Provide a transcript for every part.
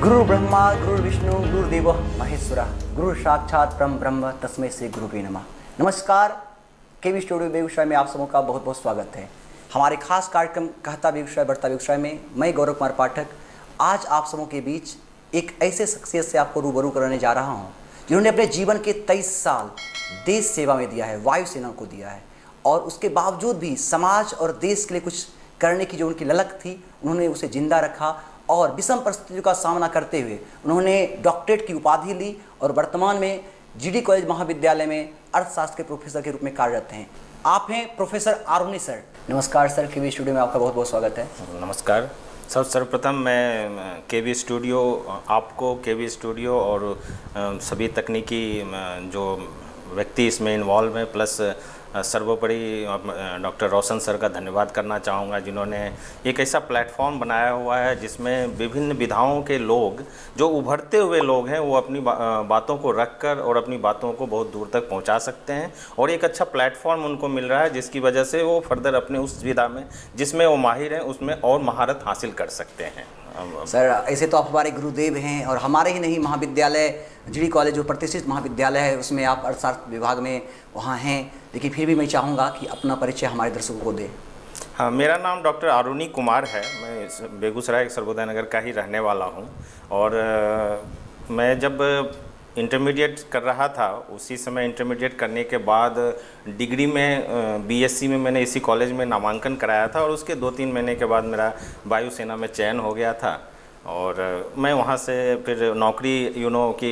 गुरु ब्रह्मा गुरु विष्णु गुरुदेव महेश्वरा गुरु साक्षात परम ब्रह्म तस्मै श्री गुरुवे नमः। नमस्कार, केवी स्टूडियो बेगूसराय में आप सबों का बहुत बहुत स्वागत है। हमारे खास कार्यक्रम कहता बेगूसराय बढ़ता बेगूसराय में मैं गौरव कुमार पाठक आज आप सबों के बीच एक ऐसे शख्सियत से आपको रूबरू कराने जा रहा हूँ जिन्होंने अपने जीवन के 23 साल देश सेवा में दिया है, वायुसेना को दिया है और उसके बावजूद भी समाज और देश के लिए कुछ करने की जो उनकी ललक थी उन्होंने उसे जिंदा रखा और विषम परिस्थितियों का सामना करते हुए उन्होंने डॉक्टरेट की उपाधि ली और वर्तमान में जीडी कॉलेज महाविद्यालय में अर्थशास्त्र के प्रोफेसर के रूप में कार्यरत हैं। आप हैं प्रोफेसर आरुनी सर। नमस्कार सर, केवी स्टूडियो में आपका बहुत बहुत स्वागत है। नमस्कार सर। सर्वप्रथम मैं केवी स्टूडियो आपको केवी स्टूडियो और सभी तकनीकी जो व्यक्ति इसमें इन्वॉल्व हैं प्लस सर्वोपरि डॉक्टर रोशन सर का धन्यवाद करना चाहूँगा जिन्होंने एक ऐसा प्लेटफॉर्म बनाया हुआ है जिसमें विभिन्न विधाओं के लोग जो उभरते हुए लोग हैं वो अपनी बातों को रखकर और अपनी बातों को बहुत दूर तक पहुंचा सकते हैं और एक अच्छा प्लेटफॉर्म उनको मिल रहा है जिसकी वजह से वो फर्दर अपने उस विधा में जिसमें वो माहिर हैं उसमें और महारत हासिल कर सकते हैं। सर ऐसे तो आप हमारे गुरुदेव हैं और हमारे ही नहीं महाविद्यालय जीडी कॉलेज जो प्रतिष्ठित महाविद्यालय है उसमें आप अर्थशास्त्र विभाग में वहाँ हैं, लेकिन फिर भी मैं चाहूँगा कि अपना परिचय हमारे दर्शकों को दें। हाँ, मेरा नाम डॉक्टर आरुनी कुमार है। मैं बेगूसराय सर्वोदय नगर का ही रहने वाला हूँ और मैं जब इंटरमीडिएट कर रहा था उसी समय इंटरमीडिएट करने के बाद डिग्री में बीएससी में मैंने इसी कॉलेज में नामांकन कराया था और उसके 2-3 महीने के बाद मेरा वायुसेना में चयन हो गया था और मैं वहाँ से फिर नौकरी कि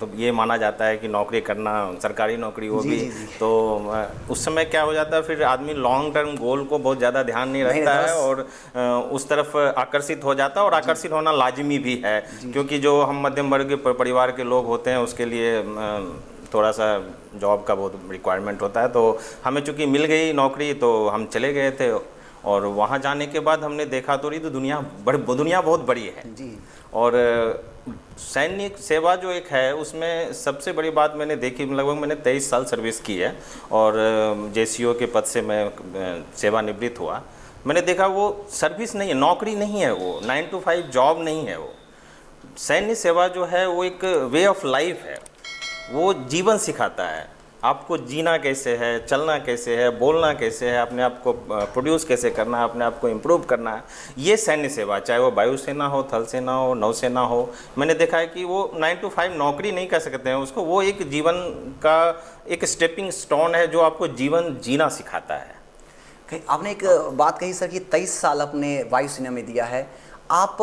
तो ये माना जाता है कि नौकरी करना सरकारी नौकरी हो भी तो उस समय क्या हो जाता है फिर आदमी लॉन्ग टर्म गोल को बहुत ज़्यादा ध्यान नहीं रखता है और उस तरफ आकर्षित हो जाता है और आकर्षित होना लाजमी भी है क्योंकि जो हम मध्यम वर्ग के परिवार के लोग होते हैं उसके लिए थोड़ा सा जॉब का बहुत रिक्वायरमेंट होता है। तो हमें चूँकि मिल गई नौकरी तो हम चले गए थे और वहाँ जाने के बाद हमने देखा तो दुनिया बहुत बड़ी है जी। और सैनिक सेवा जो एक है उसमें सबसे बड़ी बात मैंने देखी, लगभग मैंने 23 साल सर्विस की है और जेसीओ के पद से मैं सेवानिवृत्त हुआ। मैंने देखा वो सर्विस नहीं है, नौकरी नहीं है, वो 9 to 5 जॉब नहीं है। वो सैन्य सेवा जो है वो एक वे ऑफ लाइफ है, वो जीवन सिखाता है आपको जीना कैसे है, चलना कैसे है, बोलना कैसे है, अपने आप को प्रोड्यूस कैसे करना है, अपने आप को इम्प्रूव करना है। ये सैन्य सेवा चाहे वो वायुसेना हो, थल सेना हो, नौसेना हो, मैंने देखा है कि वो 9 to 5 नौकरी नहीं कर सकते हैं उसको, वो एक जीवन का एक स्टेपिंग स्टोन है जो आपको जीवन जीना सिखाता है। आपने एक बात कही सर कि 23 साल अपने वायुसेना में दिया है। आप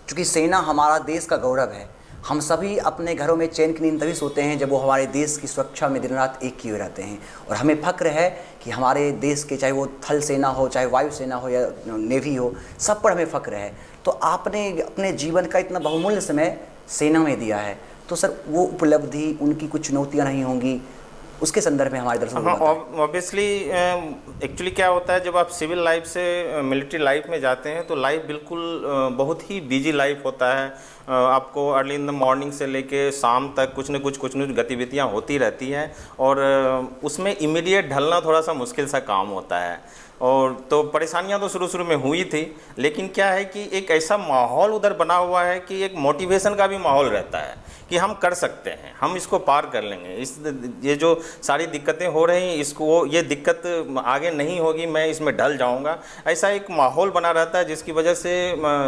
चूँकि सेना हमारा देश का गौरव है, हम सभी अपने घरों में चैन की नींद तभी सोते हैं जब वो हमारे देश की सुरक्षा में दिन रात एक किए रहते हैं और हमें फक्र है कि हमारे देश के चाहे वो थल सेना हो, चाहे वायुसेना हो या नेवी हो, सब पर हमें फक्र है। तो आपने अपने जीवन का इतना बहुमूल्य समय सेना में दिया है, तो सर वो उपलब्धि उनकी कुछ चुनौतियाँ नहीं होंगी, उसके संदर्भ में हमारे दर्शकों को ऑब्वियसली एक्चुअली क्या होता है जब आप सिविल लाइफ से मिलिट्री लाइफ में जाते हैं तो लाइफ बिल्कुल बहुत ही बिजी लाइफ होता है। आपको अर्ली इन द मॉर्निंग से लेके शाम तक कुछ न कुछ गतिविधियां होती रहती हैं और उसमें इमीडिएट ढलना थोड़ा सा मुश्किल सा काम होता है और तो परेशानियां तो शुरू में हुई थी, लेकिन क्या है कि एक ऐसा माहौल उधर बना हुआ है कि एक मोटिवेशन का भी माहौल रहता है कि हम कर सकते हैं, हम इसको पार कर लेंगे, ये जो सारी दिक्कतें हो रही हैं इसको ये दिक्कत आगे नहीं होगी, मैं इसमें ढल जाऊंगा, ऐसा एक माहौल बना रहता है जिसकी वजह से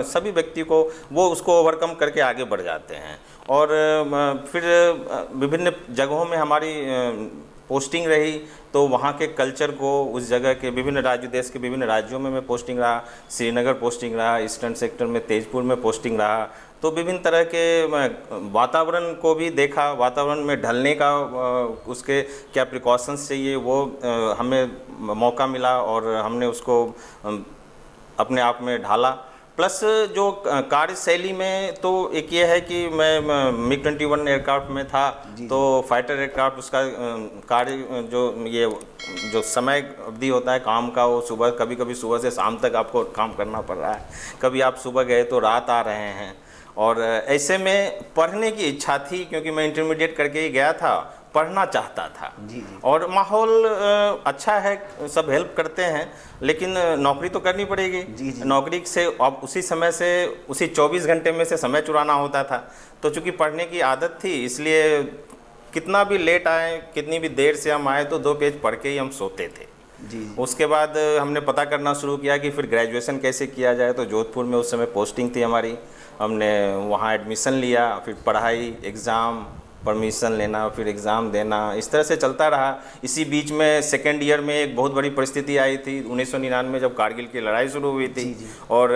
सभी व्यक्ति को वो उसको ओवरकम करके आगे बढ़ जाते हैं। और फिर विभिन्न जगहों में हमारी पोस्टिंग रही तो वहाँ के कल्चर को उस जगह के विभिन्न देश के विभिन्न राज्यों में मैं पोस्टिंग रहा, श्रीनगर पोस्टिंग रहा, ईस्टर्न सेक्टर में तेजपुर में पोस्टिंग रहा, तो विभिन्न तरह के वातावरण को भी देखा, वातावरण में ढलने का उसके क्या प्रिकॉशंस चाहिए वो हमें मौका मिला और हमने उसको अपने आप में ढाला। प्लस जो कार्यशैली में तो एक ये है कि मैं मिग 21 एयरक्राफ्ट में था तो फाइटर एयरक्राफ्ट उसका कार्य जो समय अवधि होता है काम का वो कभी सुबह से शाम तक आपको काम करना पड़ रहा है, कभी आप सुबह गए तो रात आ रहे हैं और ऐसे में पढ़ने की इच्छा थी, क्योंकि मैं इंटरमीडिएट करके ही गया था, पढ़ना चाहता था। जी जी। और माहौल अच्छा है, सब हेल्प करते हैं, लेकिन नौकरी तो करनी पड़ेगी। जी जी। नौकरी से अब उसी समय से उसी 24 घंटे में से समय चुराना होता था। तो चूंकि पढ़ने की आदत थी, इसलिए कितना भी लेट आए, कितनी भी देर से हम आए, तो 2 पेज पढ़ के ही हम सोते थे। जी। उसके बाद हमने पता करना शुरू किया कि फिर ग्रेजुएशन कैसे किया जाए। तो जोधपुर में उस समय पोस्टिंग थी हमारी, हमने वहाँ एडमिशन लिया, फिर पढ़ाई, एग्ज़ाम, परमिशन लेना, फिर एग्ज़ाम देना, इस तरह से चलता रहा। इसी बीच में सेकेंड ईयर में एक बहुत बड़ी परिस्थिति आई थी 1999 जब कारगिल की लड़ाई शुरू हुई थी। जी जी। और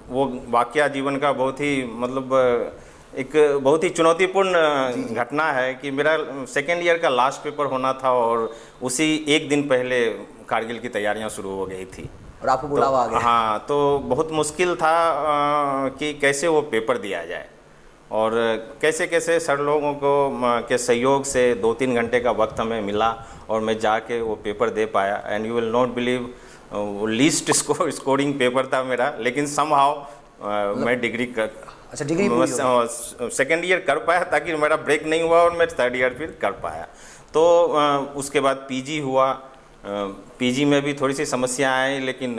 वो वाक़या जीवन का बहुत ही मतलब एक बहुत ही चुनौतीपूर्ण घटना है कि मेरा सेकेंड ईयर का लास्ट पेपर होना था और उसी एक दिन पहले कारगिल की तैयारियां शुरू हो गई थी और आपको बुलावा आ गया। हाँ, तो बहुत मुश्किल था कि कैसे वो पेपर दिया जाए, और कैसे कैसे सर लोगों को के सहयोग से 2-3 घंटे का वक्त हमें मिला और मैं जाके वो पेपर दे पाया। And you will not believe, वो लीस्ट स्कोरिंग पेपर था मेरा, लेकिन समहाउ मैं डिग्री अच्छा, डिग्री सेकेंड ईयर कर पाया, ताकि मेरा ब्रेक नहीं हुआ और मैं थर्ड ईयर फिर कर पाया। तो उसके बाद पीजी हुआ। पीजी में भी थोड़ी सी समस्या आई, लेकिन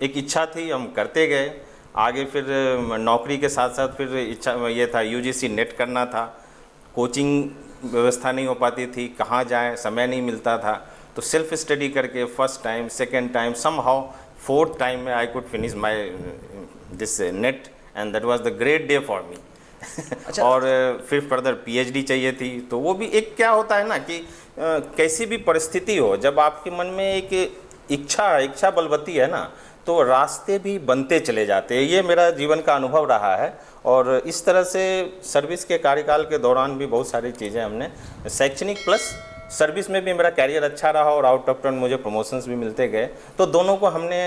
एक इच्छा थी, हम करते गए आगे। फिर नौकरी के साथ साथ फिर इच्छा ये था, यूजीसी नेट करना था। कोचिंग व्यवस्था नहीं हो पाती थी, कहाँ जाएं, समय नहीं मिलता था। तो सेल्फ स्टडी करके first time, second time, somehow fourth time में I could finish my this NET, and that was the great day for me. अच्छा। और फिर फर्दर पीएचडी चाहिए थी। तो वो भी एक क्या होता है ना कि कैसी भी परिस्थिति हो, जब आपके मन में एक इच्छा बलवती है ना, तो रास्ते भी बनते चले जाते हैं। ये मेरा जीवन का अनुभव रहा है। और इस तरह से सर्विस के कार्यकाल के दौरान भी बहुत सारी चीज़ें हमने, शैक्षणिक प्लस सर्विस में भी मेरा कैरियर अच्छा रहा और आउट ऑफ टर्न मुझे प्रमोशंस भी मिलते गए। तो दोनों को हमने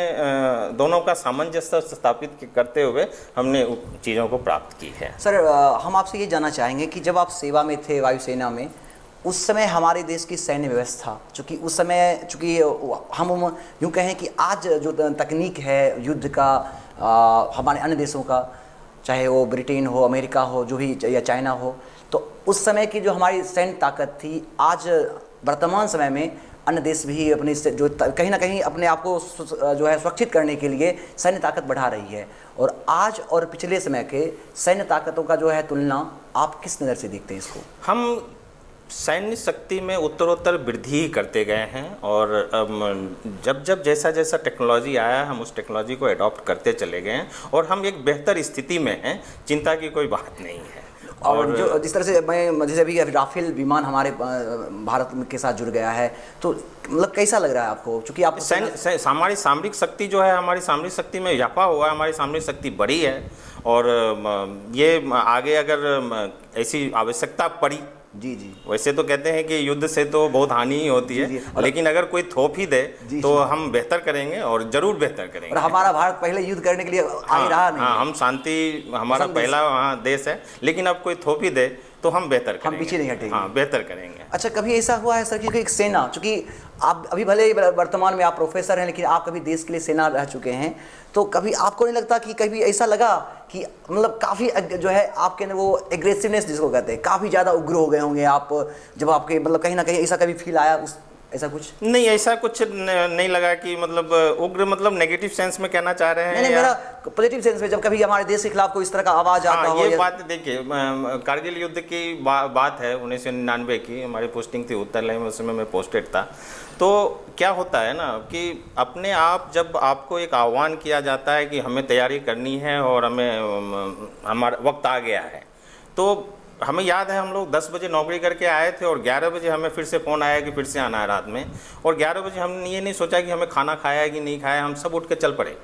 दोनों का सामंजस्य स्थापित करते हुए हमने चीज़ों को प्राप्त की है। सर, हम आपसे ये जानना चाहेंगे कि जब आप सेवा में थे वायुसेना में, उस समय हमारे देश की सैन्य व्यवस्था, चूँकि उस समय चूँकि हम यूँ कहें कि आज जो तकनीक है युद्ध का, हमारे अन्य देशों का, चाहे वो ब्रिटेन हो, अमेरिका हो, जो भी, या चाइना हो, तो उस समय की जो हमारी सैन्य ताकत थी, आज वर्तमान समय में अन्य देश भी अपनी जो कहीं ना कहीं अपने आप को जो है सुरक्षित करने के लिए सैन्य ताकत बढ़ा रही है। और आज और पिछले समय के सैन्य ताकतों का जो है तुलना आप किस नज़र से देखते हैं इसको? हम सैन्य शक्ति में उत्तरोत्तर वृद्धि ही करते गए हैं, और जब जैसा जैसा टेक्नोलॉजी आया, हम उस टेक्नोलॉजी को अडॉप्ट करते चले गए हैं, और हम एक बेहतर स्थिति में हैं, चिंता की कोई बात नहीं है। और जो जिस तरह से मैं, जैसे अभी राफेल विमान हमारे भारत के साथ जुड़ गया है, तो मतलब कैसा लग रहा है आपको? चूँकि आप हमारी सामरिक शक्ति जो है, हमारी सामरिक शक्ति में इजाफा हुआ है, हमारी सामरिक शक्ति बढ़ी है, और ये आगे अगर ऐसी आवश्यकता पड़ी, जी जी, वैसे तो कहते हैं कि युद्ध से तो बहुत हानि ही होती है, लेकिन अगर कोई थोप ही दे तो हम बेहतर करेंगे, और ज़रूर बेहतर करेंगे। और हमारा भारत पहले युद्ध करने के लिए आगे रहा नहीं। हाँ, हम शांति, हमारा पहला वहाँ देश है, लेकिन अब कोई थोप ही दे तो हम बेहतर करेंगे, हम पीछे नहीं हटेंगे। हाँ, बेहतर करेंगे। अच्छा, कभी ऐसा हुआ है सर कि एक सेना, चूँकि आप अभी भले वर्तमान में आप प्रोफेसर हैं, लेकिन आप कभी देश के लिए सेना रह चुके हैं, तो कभी आपको नहीं लगता कि कभी ऐसा लगा कि मतलब काफ़ी जो है आपके वो एग्रेसिवनेस जिसको कहते हैं, काफ़ी ज़्यादा उग्र हो गए होंगे आप, जब आपके मतलब कहीं ना कहीं ऐसा कभी फील आया? उस ऐसा कुछ नहीं, ऐसा कुछ नहीं लगा कि मतलब उग्र, मतलब नेगेटिव सेंस में कहना चाह रहे हैं? नहीं, मेरा पॉजिटिव सेंस में, जब कभी हमारे देश के खिलाफ कोई इस तरह का आवाज़ आता हो। ये बात देखिए, कारगिल युद्ध की बात है 1999 की, हमारी पोस्टिंग थी उत्तर लाइन में, उस समय मैं पोस्टेड था। तो क्या होता है ना कि अपने आप जब आपको एक आह्वान किया जाता है कि हमें तैयारी करनी है और हमें हमारा वक्त आ गया है, तो हमें याद है हम लोग 10 बजे नौकरी करके आए थे और 11 बजे हमें फिर से फ़ोन आया कि फिर से आना है रात में, और 11 बजे हमने ये नहीं सोचा कि हमें खाना खाया है कि नहीं खाया, हम सब उठ के चल पड़े,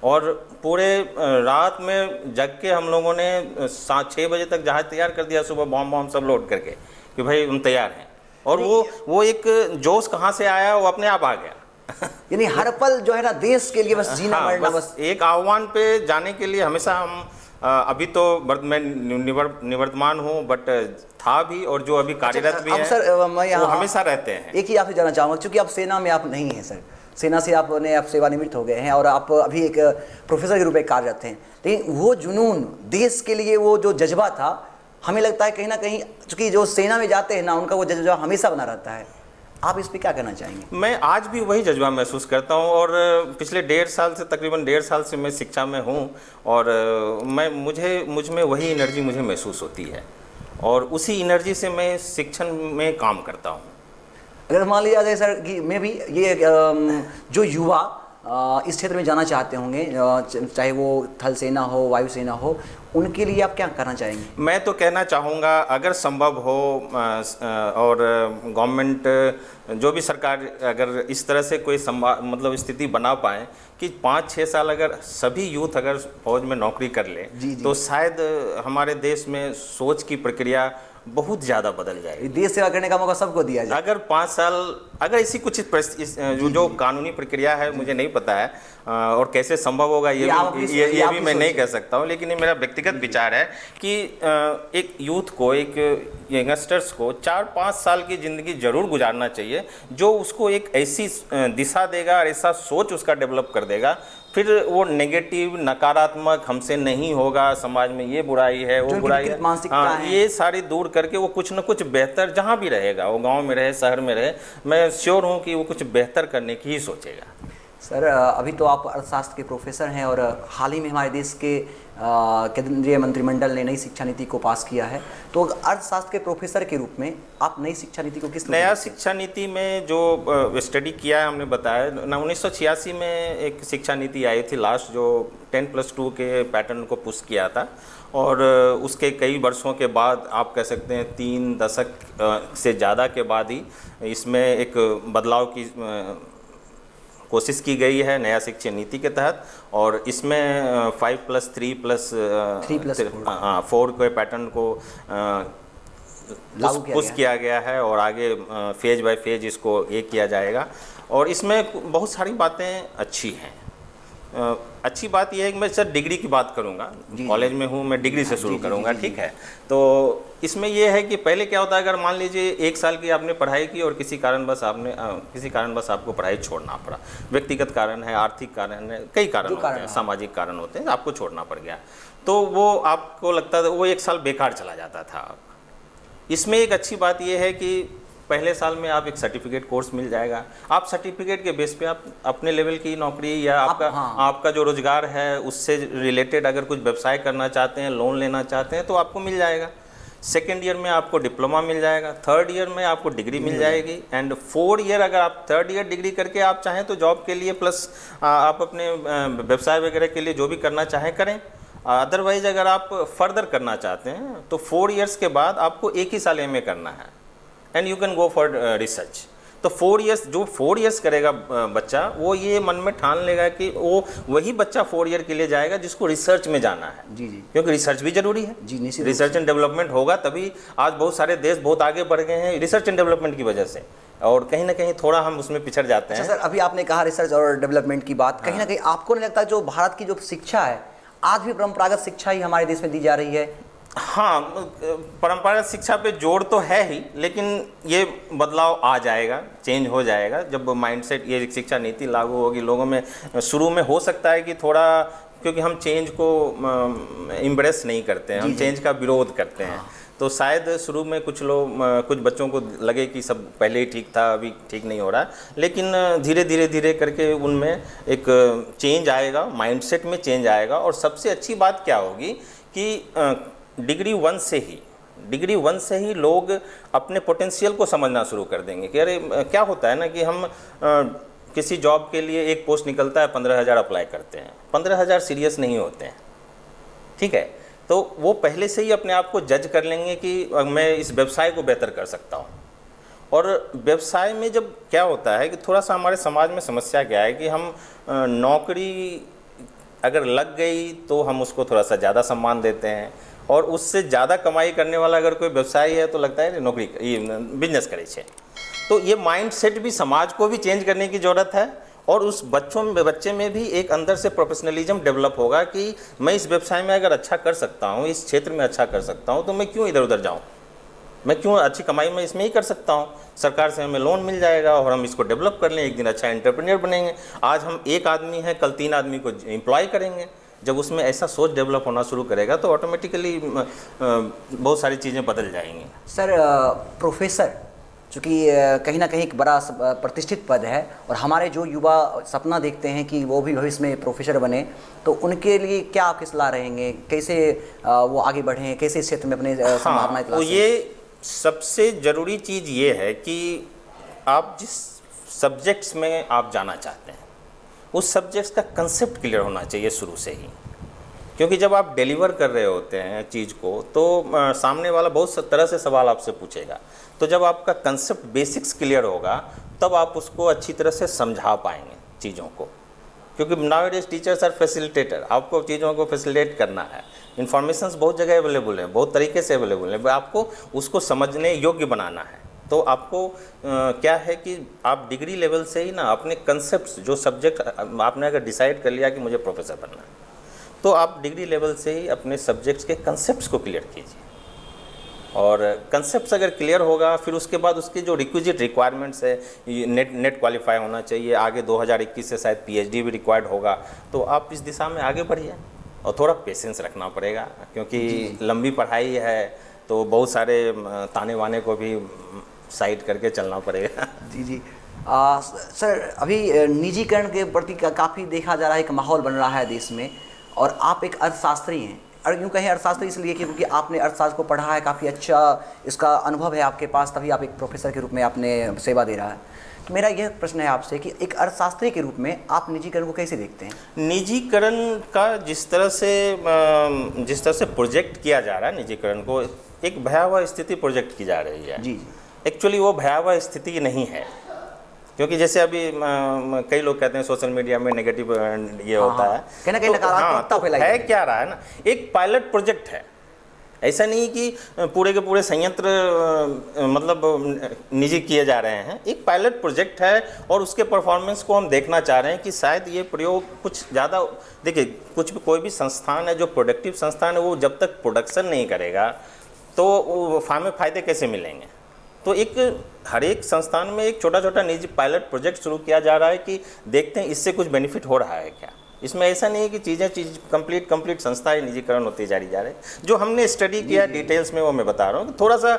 और पूरे रात में जग के हम लोगों ने 6 बजे तक जहाज़ तैयार कर दिया, सुबह बॉम्ब सब लोड करके कि भाई हम तैयार हैं। और वो एक जोश कहाँ से आया, वो अपने आप आ गया। यानी हर पल जो है ना देश के लिए बस जीना मरना, बस एक आह्वान पे जाने के लिए हमेशा हम अभी तो मैं निवर्तमान हूँ, बट था भी, और जो अभी कार्यरत भी है, सर, मैं वो हमेशा रहते हैं। एक ही आपसे जानना चाहूँगा, क्योंकि आप सेना में आप नहीं हैं सर, सेना से आपने आप सेवानिवृत्त हो गए हैं और आप अभी एक प्रोफेसर के रूप में कार्यरत हैं, लेकिन वो जुनून, देश के लिए वो जो जज्बा था, हमें लगता है कहीं ना कहीं, चूँकि जो सेना में जाते हैं ना, उनका वो जज्बा हमेशा बना रहता है। आप इस पर क्या कहना चाहेंगे? मैं आज भी वही जज्बा महसूस करता हूँ और पिछले 1.5 साल से, तकरीबन 1.5 साल से मैं शिक्षा में हूँ और मुझ में वही एनर्जी मुझे महसूस होती है और उसी एनर्जी से मैं शिक्षण में काम करता हूँ। अगर मान लिया जाए सर कि मैं भी ये जो युवा इस क्षेत्र में जाना चाहते होंगे, चाहे वो थल सेना हो, वायुसेना हो, उनके लिए आप क्या करना चाहेंगे? मैं तो कहना चाहूँगा अगर संभव हो और गवर्नमेंट जो भी सरकार अगर इस तरह से कोई मतलब स्थिति बना पाए कि 5-6 साल अगर सभी यूथ अगर फौज में नौकरी कर ले, तो शायद हमारे देश में सोच की प्रक्रिया बहुत ज़्यादा बदल जाएगी। देश सेवा करने का मौका सबको दिया जाए। अगर 5 साल अगर इसी कुछ जो कानूनी प्रक्रिया है मुझे नहीं पता है और कैसे संभव होगा ये भी मैं नहीं कह सकता हूँ, लेकिन ये मेरा व्यक्तिगत विचार है कि एक यूथ को, एक यंगस्टर्स को 4-5 साल की ज़िंदगी ज़रूर गुजारना चाहिए जो उसको एक ऐसी दिशा देगा और ऐसा सोच उसका डेवलप कर देगा, फिर वो नेगेटिव, नकारात्मक, हमसे नहीं होगा, समाज में ये बुराई है, वो बुराई है, हाँ, ये सारी दूर करके वो कुछ न कुछ बेहतर जहाँ भी रहेगा, वो गांव में रहे, शहर में रहे, मैं श्योर हूँ कि वो कुछ बेहतर करने की ही सोचेगा। सर अभी तो आप अर्थशास्त्र के प्रोफेसर हैं और हाल ही में हमारे देश के केंद्रीय मंत्रिमंडल ने नई शिक्षा नीति को पास किया है, तो अर्थशास्त्र के प्रोफेसर के रूप में आप नई शिक्षा नीति को किस नया शिक्षा नीति में जो स्टडी किया है, हमने बताया 1986 में एक शिक्षा नीति आई थी लास्ट, जो 10+2 के पैटर्न को पुश किया था और उसके कई वर्षों के बाद, आप कह सकते हैं 3 दशक से ज़्यादा के बाद ही इसमें एक बदलाव की कोशिश की गई है नया शिक्षा नीति के तहत और इसमें 5+3+4 के पैटर्न को पुश किया गया है और आगे फेज बाय फेज इसको ये किया जाएगा और इसमें बहुत सारी बातें अच्छी हैं। अच्छी बात यह है कि मैं सर डिग्री की बात करूंगा, कॉलेज में हूँ, मैं डिग्री से शुरू करूंगा, ठीक है। तो इसमें यह है कि पहले क्या होता है, अगर मान लीजिए 1 साल की आपने पढ़ाई की और किसी कारणवश आपको पढ़ाई छोड़ना पड़ा, व्यक्तिगत कारण है, आर्थिक कारण है, कई कारण होते हैं, सामाजिक कारण होते हैं, आपको छोड़ना पड़ गया, तो वो आपको लगता था वो 1 साल बेकार चला जाता था। इसमें एक अच्छी बात यह है कि पहले साल में आप एक सर्टिफिकेट कोर्स मिल जाएगा, आप सर्टिफिकेट के बेस पे आप अपने लेवल की नौकरी या आपका जो रोजगार है उससे रिलेटेड अगर कुछ व्यवसाय करना चाहते हैं, लोन लेना चाहते हैं तो आपको मिल जाएगा। सेकेंड ईयर में आपको डिप्लोमा मिल जाएगा, थर्ड ईयर में आपको डिग्री मिल जाएगी एंड 4 ईयर अगर आप थर्ड ईयर डिग्री करके आप चाहें तो जॉब के लिए प्लस आप अपने व्यवसाय वगैरह के लिए जो भी करना चाहें करें। अदरवाइज अगर आप फर्दर करना चाहते हैं तो 4 ईयर्स के बाद आपको 1 ही साल MA करना है and you can go for research. तो 4 ईयर्स जो 4 ईयर्स करेगा बच्चा, वो ये मन में ठान लेगा कि वो वही बच्चा 4 ईयर के लिए जाएगा जिसको रिसर्च में जाना है। जी, क्योंकि रिसर्च भी जरूरी है। रिसर्च एंड डेवलपमेंट होगा तभी आज बहुत सारे देश बहुत आगे बढ़ गए हैं रिसर्च एंड डेवलपमेंट की वजह से, और कहीं ना कहीं थोड़ा हम उसमें पिछड़ जाते हैं। सर अभी आपने कहा रिसर्च और डेवलपमेंट की बात, कहीं ना कहीं आपको नहीं लगता जो भारत की जो शिक्षा है आज भी परंपरागत शिक्षा ही हमारे देश में दी जा रही है? हाँ, परंपरागत शिक्षा पे जोर तो है ही, लेकिन ये बदलाव आ जाएगा, चेंज हो जाएगा जब माइंडसेट, ये शिक्षा नीति लागू होगी लोगों में। शुरू में हो सकता है कि थोड़ा, क्योंकि हम चेंज को इम्ब्रेस नहीं करते हैं, हम चेंज का विरोध करते हैं, तो शायद शुरू में कुछ बच्चों को लगे कि सब पहले ही ठीक था, अभी ठीक नहीं हो रहा, लेकिन धीरे धीरे करके उनमें एक चेंज आएगा, माइंडसेट में चेंज आएगा। और सबसे अच्छी बात क्या होगी कि डिग्री 1 से ही लोग अपने पोटेंशियल को समझना शुरू कर देंगे कि अरे क्या होता है ना कि हम किसी जॉब के लिए एक पोस्ट निकलता है, 15,000 अप्लाई करते हैं, 15,000 सीरियस नहीं होते हैं, ठीक है। तो वो पहले से ही अपने आप को जज कर लेंगे कि मैं इस व्यवसाय को बेहतर कर सकता हूँ। और व्यवसाय में जब क्या होता है कि थोड़ा सा हमारे समाज में समस्या क्या है कि हम नौकरी अगर लग गई तो हम उसको थोड़ा सा ज़्यादा सम्मान देते हैं, और उससे ज़्यादा कमाई करने वाला अगर कोई व्यवसायी है तो लगता है नौकरी, ये बिजनेस करे छे। तो ये माइंडसेट भी समाज को भी चेंज करने की ज़रूरत है, और उस बच्चे में भी एक अंदर से प्रोफेशनलिज्म डेवलप होगा कि मैं इस व्यवसाय में अगर अच्छा कर सकता हूँ, इस क्षेत्र में अच्छा कर सकता हूँ, तो मैं क्यों इधर उधर जाऊँ। मैं क्यों अच्छी कमाई मैं इसमें ही कर सकता हूँ, सरकार से हमें लोन मिल जाएगा और हम इसको डेवलप कर लें, एक दिन अच्छा एंटरप्रेन्योर बनेंगे। आज हम एक आदमी हैं, कल 3 आदमी को एम्प्लॉय करेंगे। जब उसमें ऐसा सोच डेवलप होना शुरू करेगा तो ऑटोमेटिकली बहुत सारी चीज़ें बदल जाएंगी। सर प्रोफेसर चूँकि कहीं ना कहीं एक बड़ा प्रतिष्ठित पद है और हमारे जो युवा सपना देखते हैं कि वो भी भविष्य में प्रोफेसर बने, तो उनके लिए क्या आपकी सलाह रहेंगे, कैसे वो आगे बढ़ें, कैसे इस क्षेत्र में अपने संभावनाएं तो ये सबसे ज़रूरी चीज़ ये है कि आप जिस सब्जेक्ट्स में आप जाना चाहते हैं उस सब्जेक्ट्स का कंसेप्ट क्लियर होना चाहिए शुरू से ही, क्योंकि जब आप डिलीवर कर रहे होते हैं चीज़ को तो सामने वाला बहुत तरह से सवाल आपसे पूछेगा। तो जब आपका कंसेप्ट बेसिक्स क्लियर होगा तब आप उसको अच्छी तरह से समझा पाएंगे चीज़ों को, क्योंकि नाउअडेज टीचर्स आर फैसिलिटेटर, आपको चीज़ों को फैसिलिटेट करना है। इन्फॉर्मेशंस बहुत जगह अवेलेबल है, बहुत तरीके से अवेलेबल है, आपको उसको समझने योग्य बनाना है। तो आपको क्या है कि आप डिग्री लेवल से ही ना अपने कंसेप्ट जो सब्जेक्ट आपने अगर डिसाइड कर लिया कि मुझे प्रोफेसर बनना है तो आप डिग्री लेवल से ही अपने सब्जेक्ट्स के कंसेप्ट्स को क्लियर कीजिए, और कंसेप्ट्स अगर क्लियर होगा फिर उसके बाद उसके जो रिक्विजिट रिक्वायरमेंट्स है, नेट क्वालिफाई होना चाहिए, आगे 2021 से शायद पीएचडी भी रिक्वायर्ड होगा, तो आप इस दिशा में आगे बढ़िए। और थोड़ा पेशेंस रखना पड़ेगा, क्योंकि लंबी पढ़ाई है तो बहुत सारे ताने वाने को भी साइड करके चलना पड़ेगा। जी। सर अभी निजीकरण के प्रति काफ़ी देखा जा रहा है, एक माहौल बन रहा है देश में, और आप एक अर्थशास्त्री हैं, और यूँ कहें अर्थशास्त्री इसलिए क्योंकि आपने अर्थशास्त्र को पढ़ा है, काफ़ी अच्छा इसका अनुभव है आपके पास, तभी आप एक प्रोफेसर के रूप में आपने सेवा दे रहा है। तो मेरा यह प्रश्न है आपसे कि एक अर्थशास्त्री के रूप में आप निजीकरण को कैसे देखते हैं? निजीकरण का जिस तरह से प्रोजेक्ट किया जा रहा है, निजीकरण को एक भयावह स्थिति प्रोजेक्ट की जा रही है। जी। एक्चुअली वो भयावह स्थिति नहीं है, क्योंकि जैसे अभी कई लोग कहते हैं सोशल मीडिया में नेगेटिव ये होता है, कहीं ना कहीं नकारात्मकता फैलाई है। क्या रहा है ना, एक पायलट प्रोजेक्ट है, ऐसा नहीं कि पूरे के पूरे संयंत्र मतलब निजी किए जा रहे हैं। एक पायलट प्रोजेक्ट है और उसके परफॉर्मेंस को हम देखना चाह रहे हैं कि शायद ये प्रयोग कुछ ज़्यादा, देखिए कोई भी संस्थान है जो प्रोडक्टिव संस्थान है, वो जब तक प्रोडक्शन नहीं करेगा तो हमें फ़ायदे कैसे मिलेंगे। तो हर एक संस्थान में एक छोटा छोटा निजी पायलट प्रोजेक्ट शुरू किया जा रहा है कि देखते हैं इससे कुछ बेनिफिट हो रहा है क्या। इसमें ऐसा नहीं है कि चीज़ कंप्लीट संस्था निजीकरण होती जा रही है। जो हमने स्टडी किया डिटेल्स में वो मैं बता रहा हूँ कि थोड़ा सा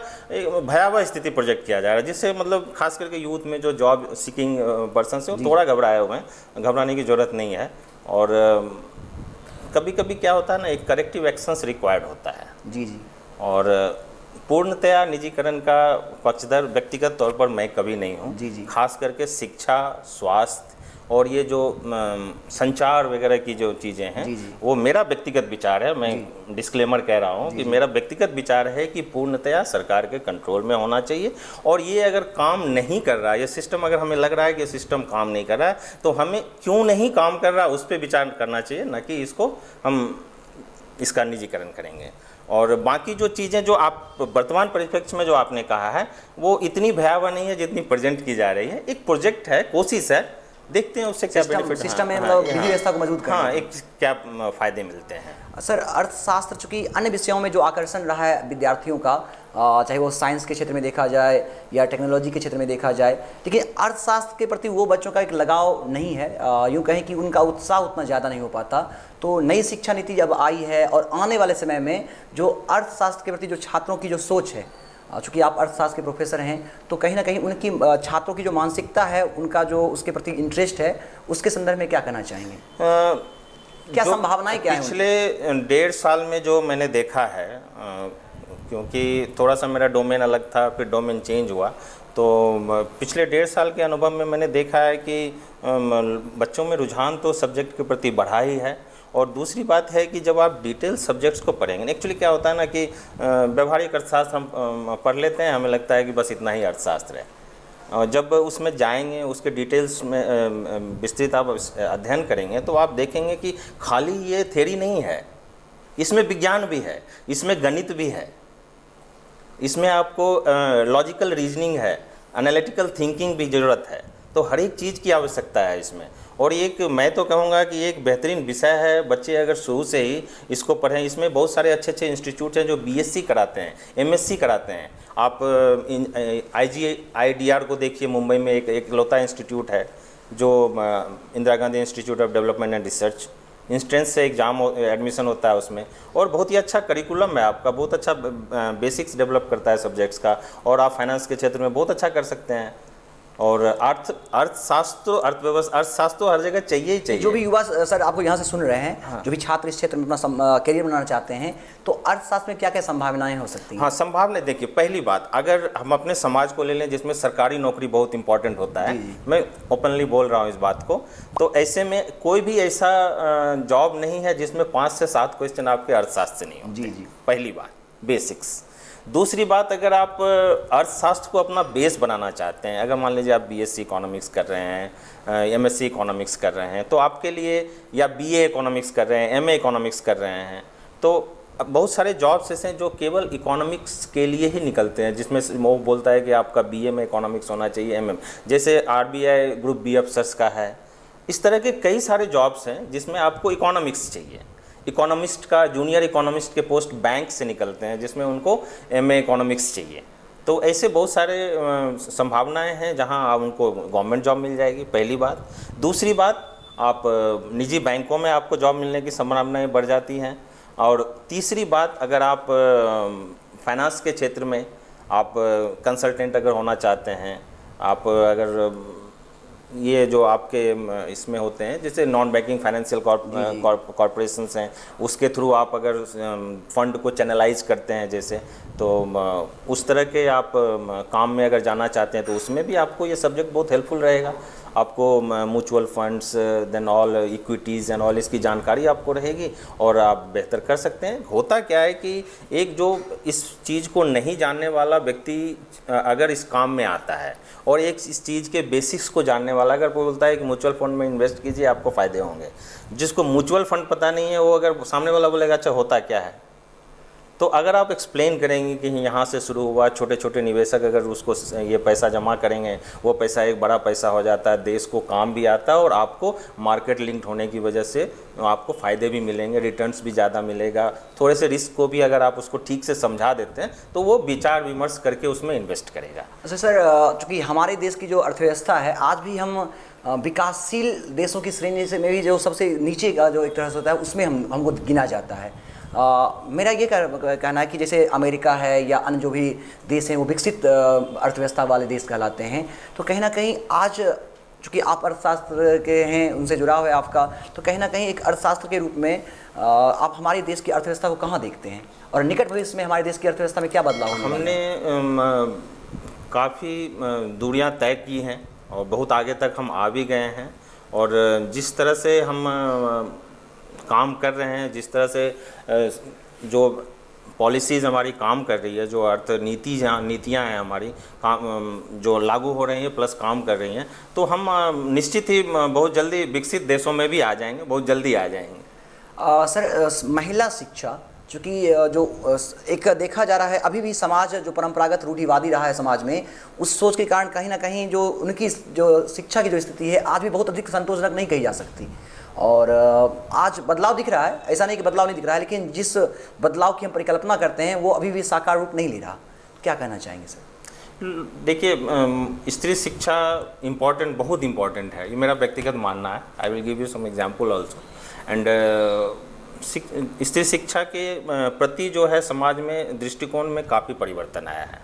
भयावह स्थिति प्रोजेक्ट किया जा रहा है, जिससे मतलब खास करके यूथ में जो जॉब सीकिंग पर्सन है वो थोड़ा घबराए हुए हैं। घबराने की ज़रूरत नहीं है, और कभी कभी क्या होता है ना, एक करेक्टिव एक्शंस रिक्वायर्ड होता है। जी। और पूर्णतया निजीकरण का पक्षधर व्यक्तिगत तौर पर मैं कभी नहीं हूँ। जी। खास करके शिक्षा, स्वास्थ्य और ये जो संचार वगैरह की जो चीज़ें हैं, वो मेरा व्यक्तिगत विचार है। मैं डिस्क्लेमर कह रहा हूँ कि मेरा व्यक्तिगत विचार है कि पूर्णतया सरकार के कंट्रोल में होना चाहिए। और ये अगर काम नहीं कर रहा है, ये सिस्टम अगर हमें लग रहा है कि सिस्टम काम नहीं कर रहा है, तो हमें क्यों नहीं काम कर रहा उस पर विचार करना चाहिए, न कि इसका निजीकरण करेंगे। और बाकी जो चीज़ें जो आप वर्तमान परिप्रेक्ष्य में जो आपने कहा है वो इतनी भयावह नहीं है जितनी प्रेजेंट की जा रही है। एक प्रोजेक्ट है, कोशिश है, देखते हैं उससे क्या बेनिफिट, सिस्टम में मतलब विधि व्यवस्था को मजबूत करना, एक क्या फ़ायदे मिलते हैं। सर अर्थशास्त्र चूँकि अन्य विषयों में जो आकर्षण रहा है विद्यार्थियों का, चाहे वो साइंस के क्षेत्र में देखा जाए या टेक्नोलॉजी के क्षेत्र में देखा जाए, लेकिन अर्थशास्त्र के प्रति वो बच्चों का एक लगाव नहीं है, यूँ कहें कि उनका उत्साह उतना ज़्यादा नहीं हो पाता। तो नई शिक्षा नीति जब आई है और आने वाले समय में जो अर्थशास्त्र के प्रति जो छात्रों की जो सोच है, चूँकि आप अर्थशास्त्र के प्रोफेसर हैं, तो कहीं ना कहीं उनकी छात्रों की जो मानसिकता है, उनका जो उसके प्रति इंटरेस्ट है, उसके संदर्भ में क्या कहना चाहेंगे? क्या संभावनाएं क्या हैं? पिछले 1.5 साल में जो मैंने देखा है, क्योंकि थोड़ा सा मेरा डोमेन अलग था, फिर डोमेन चेंज हुआ, तो पिछले 1.5 साल के अनुभव में मैंने देखा है कि बच्चों में रुझान तो सब्जेक्ट के प्रति बढ़ा ही है। और दूसरी बात है कि जब आप डिटेल सब्जेक्ट्स को पढ़ेंगे, एक्चुअली क्या होता है ना कि व्यवहारिक अर्थशास्त्र हम पढ़ लेते हैं, हमें लगता है कि बस इतना ही अर्थशास्त्र है। और जब उसमें जाएंगे, उसके डिटेल्स में विस्तृत आप अध्ययन करेंगे, तो आप देखेंगे कि खाली ये थ्योरी नहीं है, इसमें विज्ञान भी है, इसमें गणित भी है, इसमें आपको लॉजिकल रीजनिंग है, एनालिटिकल थिंकिंग भी ज़रूरत है। तो हर एक चीज़ की आवश्यकता है इसमें। और एक मैं तो कहूँगा कि एक बेहतरीन विषय है। बच्चे अगर शुरू से ही इसको पढ़ें, इसमें बहुत सारे अच्छे अच्छे इंस्टीट्यूट हैं जो बीएससी कराते हैं, एमएससी कराते हैं। आप IGIDR को देखिए, मुंबई में एक इकलौता इंस्टीट्यूट है जो Indira Gandhi institute of development and research. Instance से एग्ज़ाम एडमिशन होता है उसमें, और बहुत ही अच्छा करिकुलम है आपका, बहुत अच्छा बेसिक्स डेवलप करता है सब्जेक्ट्स का, और आप फाइनेंस के क्षेत्र में बहुत अच्छा कर सकते हैं। और अर्थशास्त्र, अर्थशास्त्र तो हर जगह चाहिए ही चाहिए। जो भी युवा सर आपको यहाँ से सुन रहे हैं, हाँ, जो भी छात्र इस क्षेत्र में अपना करियर बनाना चाहते हैं, तो अर्थशास्त्र में क्या क्या संभावनाएं हो सकती हैं? हाँ, संभावनाएं देखिए, पहली बात, अगर हम अपने समाज को ले लें जिसमें सरकारी नौकरी बहुत इंपॉर्टेंट होता है, मैं ओपनली बोल रहा हूँ इस बात को, तो ऐसे में कोई भी ऐसा जॉब नहीं है जिसमें 5 से 7 क्वेश्चन आपके अर्थशास्त्र से नहीं होते। जी, पहली बात बेसिक्स। दूसरी बात, अगर आप अर्थशास्त्र को अपना बेस बनाना चाहते हैं, अगर मान लीजिए आप बीएससी इकोनॉमिक्स कर रहे हैं, एमएससी इकोनॉमिक्स कर रहे हैं, तो आपके लिए, या बीए इकोनॉमिक्स कर रहे हैं, एमए इकोनॉमिक्स कर रहे हैं, तो बहुत सारे जॉब्स ऐसे हैं जो केवल इकोनॉमिक्स के लिए ही निकलते हैं, जिसमें वो बोलता है कि आपका बीए में इकोनॉमिक्स होना चाहिए, एमएम, जैसे आरबीआई ग्रुप बी अफसर्स का है। इस तरह के कई सारे जॉब्स हैं जिसमें आपको इकोनॉमिक्स चाहिए। इकोनॉमिस्ट का, जूनियर इकोनॉमिस्ट के पोस्ट बैंक से निकलते हैं जिसमें उनको एमए इकोनॉमिक्स चाहिए। तो ऐसे बहुत सारे संभावनाएं हैं जहां आप उनको गवर्नमेंट जॉब मिल जाएगी, पहली बात। दूसरी बात, आप निजी बैंकों में आपको जॉब मिलने की संभावनाएं बढ़ जाती हैं। और तीसरी बात, अगर आप फाइनेंस के क्षेत्र में आप कंसल्टेंट अगर होना चाहते हैं, आप अगर ये जो आपके इसमें होते हैं जैसे नॉन बैंकिंग फाइनेंशियल कॉरपोरेशंस हैं, उसके थ्रू आप अगर फंड को चैनलाइज करते हैं जैसे, तो उस तरह के आप काम में अगर जाना चाहते हैं तो उसमें भी आपको ये सब्जेक्ट बहुत हेल्पफुल रहेगा। आपको mutual funds, then all equities and all, इसकी जानकारी आपको रहेगी और आप बेहतर कर सकते हैं। होता क्या है कि एक जो इस चीज़ को नहीं जानने वाला व्यक्ति अगर इस काम में आता है, और एक इस चीज़ के बेसिक्स को जानने वाला अगर कोई बोलता है कि म्यूचुअल फंड में इन्वेस्ट कीजिए आपको फ़ायदे होंगे, जिसको म्यूचुअल फंड पता नहीं है, वो अगर सामने वाला बोलेगा अच्छा होता क्या है, तो अगर आप एक्सप्लेन करेंगे कि यहाँ से शुरू हुआ, छोटे छोटे निवेशक अगर उसको ये पैसा जमा करेंगे, वो पैसा एक बड़ा पैसा हो जाता है, देश को काम भी आता है, और आपको मार्केट लिंक्ड होने की वजह से आपको फ़ायदे भी मिलेंगे, रिटर्न्स भी ज़्यादा मिलेगा। थोड़े से रिस्क को भी अगर आप उसको ठीक से समझा देते हैं तो वो विचार विमर्श करके उसमें इन्वेस्ट करेगा। अच्छा सर, चूँकि हमारे देश की जो अर्थव्यवस्था है, आज भी हम विकासशील देशों की श्रेणी से में भी जो सबसे नीचे का जो एक तरह से होता है उसमें हमको गिना जाता है। मेरा ये कहना है कि जैसे अमेरिका है या अन्य जो भी देश हैं वो विकसित अर्थव्यवस्था वाले देश कहलाते हैं, तो कहीं ना कहीं आज चूँकि आप अर्थशास्त्र के हैं, उनसे जुड़ाव है आपका, तो कहीं ना कहीं एक अर्थशास्त्र के रूप में आप हमारे देश की अर्थव्यवस्था को कहाँ देखते हैं, और निकट भविष्य में हमारे देश की अर्थव्यवस्था में क्या बदलाव होने वाला है? हमने काफ़ी दूरियां तय की हैं और बहुत आगे तक हम आ भी गए हैं, और जिस तरह से हम काम कर रहे हैं, जिस तरह से जो पॉलिसीज़ हमारी काम कर रही है, जो अर्थ नीतियाँ हैं हमारी काम जो लागू हो रही हैं प्लस काम कर रही हैं, तो हम निश्चित ही बहुत जल्दी विकसित देशों में भी आ जाएंगे, बहुत जल्दी आ जाएंगे। सर, महिला शिक्षा, चूँकि जो एक देखा जा रहा है अभी भी समाज जो परंपरागत रूढ़िवादी रहा है समाज में, उस सोच के कारण कहीं ना कहीं जो उनकी जो शिक्षा की जो स्थिति है आज भी बहुत अधिक संतोषजनक नहीं कही जा सकती, और आज बदलाव दिख रहा है, ऐसा नहीं कि बदलाव नहीं दिख रहा है, लेकिन जिस बदलाव की हम परिकल्पना करते हैं वो अभी भी साकार रूप नहीं ले रहा। क्या कहना चाहेंगे सर? देखिए, स्त्री शिक्षा इम्पॉर्टेंट, बहुत इम्पॉर्टेंट है, ये मेरा व्यक्तिगत मानना है। I will give you some example also. And स्त्री शिक्षा के प्रति जो है समाज में दृष्टिकोण में काफ़ी परिवर्तन आया है,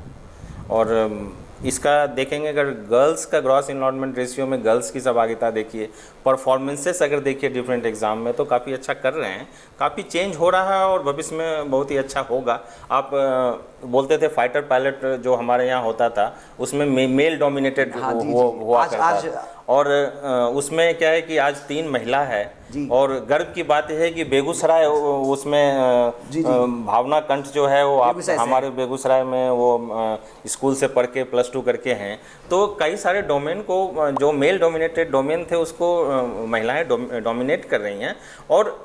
और इसका देखेंगे अगर गर्ल्स का ग्रॉस इनरोलमेंट रेशियो में गर्ल्स की सहभागिता देखिए, परफॉर्मेंसेस अगर देखिए डिफरेंट एग्ज़ाम में, तो काफ़ी अच्छा कर रहे हैं, काफ़ी चेंज हो रहा है और भविष्य में बहुत ही अच्छा होगा। आप बोलते थे फाइटर पायलट जो हमारे यहाँ होता था उसमें मेल डोमिनेटेड हुआ करता था, और उसमें क्या है कि आज 3 महिला है, और गर्व की बात यह है कि बेगूसराय उसमें भावना कंठ जो है वो आप हमारे बेगूसराय में वो स्कूल से पढ़ के +2 करके हैं। तो कई सारे डोमेन को जो मेल डोमिनेटेड डोमेन थे उसको महिलाएं डोमिनेट कर रही हैं, और